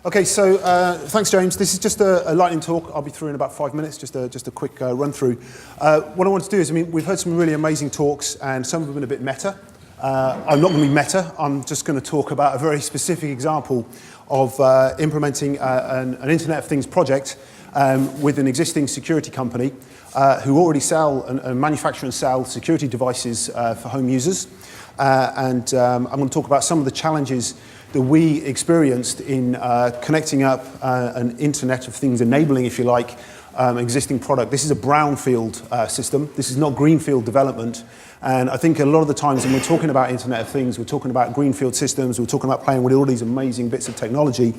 Okay, so thanks, James. This is just a lightning talk. I'll be through in about 5 minutes, just a quick run through. What I want to do is, we've heard some really amazing talks, and some have been a bit meta. I'm not going to be meta. I'm just going to talk about a very specific example of implementing an Internet of Things project with an existing security company who already sell and manufacture and sell security devices for home users. And I'm going to talk about some of the challenges that we experienced in connecting up an Internet of Things, enabling, if you like, existing product. This is a brownfield system. This is not greenfield development. And I think a lot of the times when we're talking about Internet of Things, we're talking about greenfield systems, we're talking about playing with all these amazing bits of technology.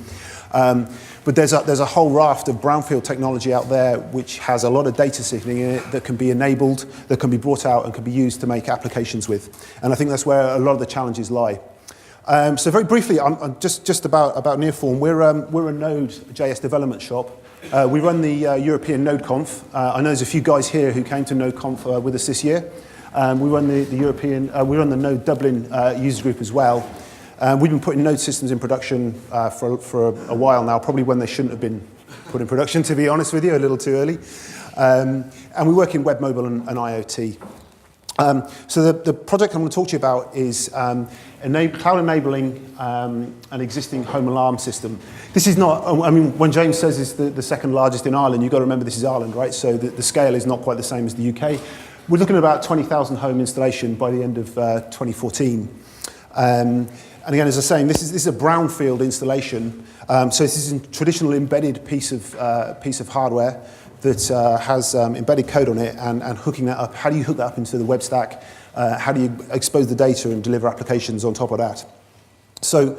But there's a whole raft of brownfield technology out there which has a lot of data sitting in it that can be enabled, that can be brought out and can be used to make applications with. And I think that's where a lot of the challenges lie. So very briefly, I'm just about Nearform. We're a Node.JS development shop. We run the European NodeConf. I know there's a few guys here who came to NodeConf with us this year. We run we run the Node Dublin user group as well. We've been putting Node systems in production for a while now, probably when they shouldn't have been put in production, to be honest with you, a little too early. And we work in web, mobile, and IoT. So the project I'm going to talk to you about is cloud enabling an existing home alarm system. This is not, when James says it's the second largest in Ireland, you've got to remember this is Ireland, right? So the scale is not quite the same as the UK. We're looking at about 20,000 home installation by the end of 2014. And again, as I was saying, this is a brownfield installation. So this is a traditional embedded piece of hardware that has embedded code on it and hooking that up. How do you hook that up into the web stack? How do you expose the data and deliver applications on top of that? So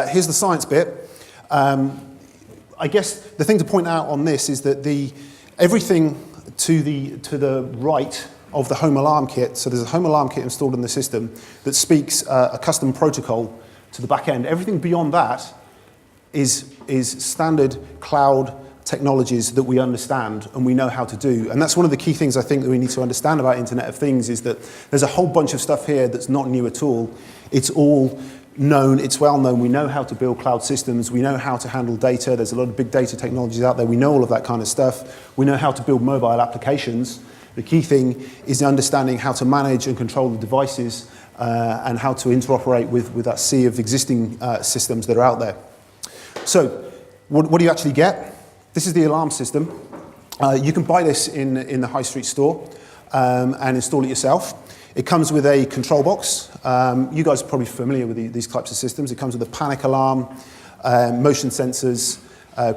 here's the science bit. I guess the thing to point out on this is that everything to the right of the home alarm kit, so there's a home alarm kit installed in the system that speaks a custom protocol to the back end. Everything beyond that is standard cloud technologies that we understand and we know how to do. And that's one of the key things I think that we need to understand about Internet of Things is that there's a whole bunch of stuff here that's not new at all. It's all known, it's well known. We know how to build cloud systems. We know how to handle data. There's a lot of big data technologies out there. We know all of that kind of stuff. We know how to build mobile applications. The key thing is understanding how to manage and control the devices and how to interoperate with that sea of existing systems that are out there. So what do you actually get? This is the alarm system. You can buy this in the high street store and install it yourself. It comes with a control box. You guys are probably familiar with these types of systems. It comes with a panic alarm, motion sensors,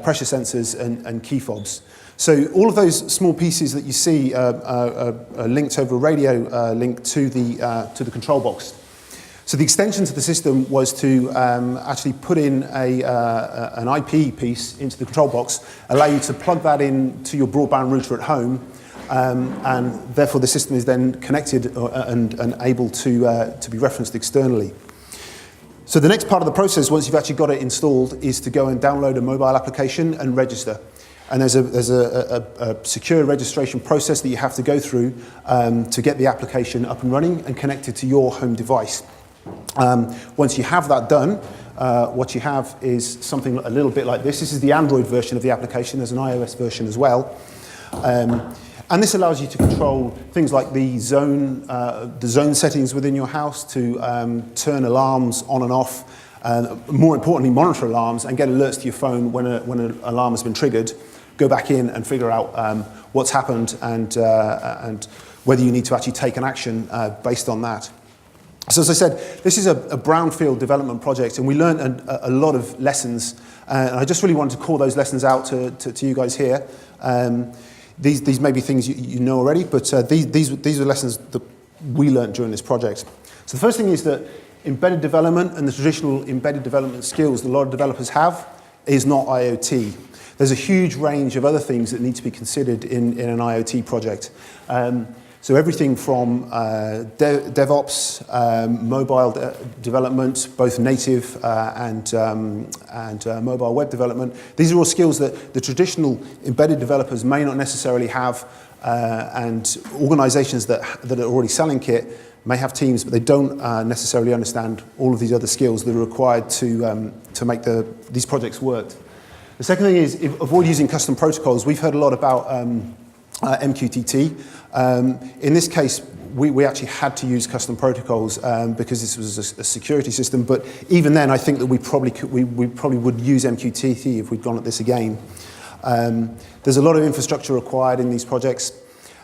pressure sensors, and key fobs. So all of those small pieces that you see are linked over a radio link to the control box. So the extension to the system was to actually put in an IP piece into the control box, allow you to plug that into your broadband router at home, and therefore the system is then connected and able to be referenced externally. So the next part of the process, once you've actually got it installed, is to go and download a mobile application and register. And there's a secure registration process that you have to go through to get the application up and running and connected to your home device. Once you have that done, what you have is something a little bit like this. This is the Android version of the application. There's an iOS version as well. And this allows you to control things like the zone settings within your house, to turn alarms on and off, and more importantly, monitor alarms and get alerts to your phone when an alarm has been triggered. Go back in and figure out what's happened and whether you need to actually take an action based on that. So as I said, this is a brownfield development project, and we learned a lot of lessons. And I just really wanted to call those lessons out to you guys here. These may be things you know already, but these are lessons that we learned during this project. So the first thing is that embedded development and the traditional embedded development skills that a lot of developers have is not IoT. There's a huge range of other things that need to be considered in an IoT project. So everything from DevOps, mobile development, both native and mobile web development. These are all skills that the traditional embedded developers may not necessarily have, and organizations that are already selling kit may have teams, but they don't necessarily understand all of these other skills that are required to make these projects work. The second thing is avoid using custom protocols. We've heard a lot about MQTT. In this case, we actually had to use custom protocols because this was a security system. But even then, I think that we probably would use MQTT if we'd gone at this again. There's a lot of infrastructure required in these projects,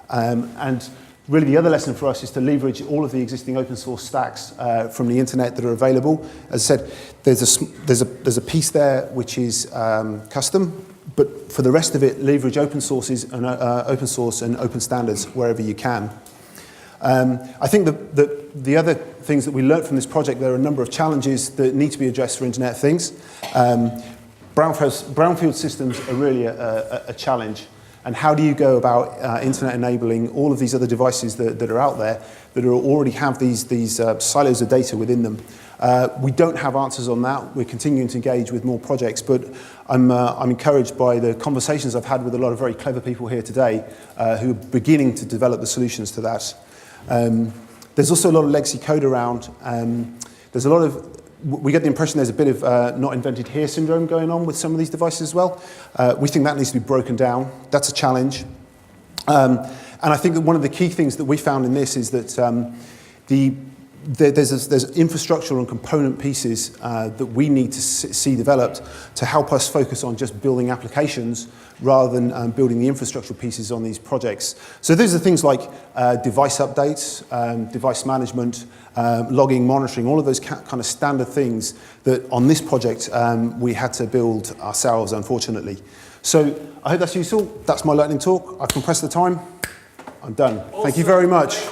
and really the other lesson for us is to leverage all of the existing open source stacks from the internet that are available. As I said, there's a piece there which is custom, but for the rest of it, leverage open source and open standards wherever you can. I think the other things that we learned from this project, there are a number of challenges that need to be addressed for Internet of Things. Brownfield systems are really a challenge. And how do you go about internet enabling all of these other devices that are out there that already have these silos of data within them? We don't have answers on that. We're continuing to engage with more projects, but I'm encouraged by the conversations I've had with a lot of very clever people here today who are beginning to develop the solutions to that. There's also a lot of legacy code around. There's a lot of we get the impression there's a bit of not invented here syndrome going on with some of these devices as well. We think that needs to be broken down. That's a challenge. And I think that one of the key things that we found in this is that there's infrastructural and component pieces that we need to see developed to help us focus on just building applications rather than building the infrastructural pieces on these projects. So these are things like device updates, device management, logging, monitoring, all of those kind of standard things that on this project we had to build ourselves, unfortunately. So I hope that's useful. That's my lightning talk. I've compressed the time. I'm done. Awesome. Thank you very much.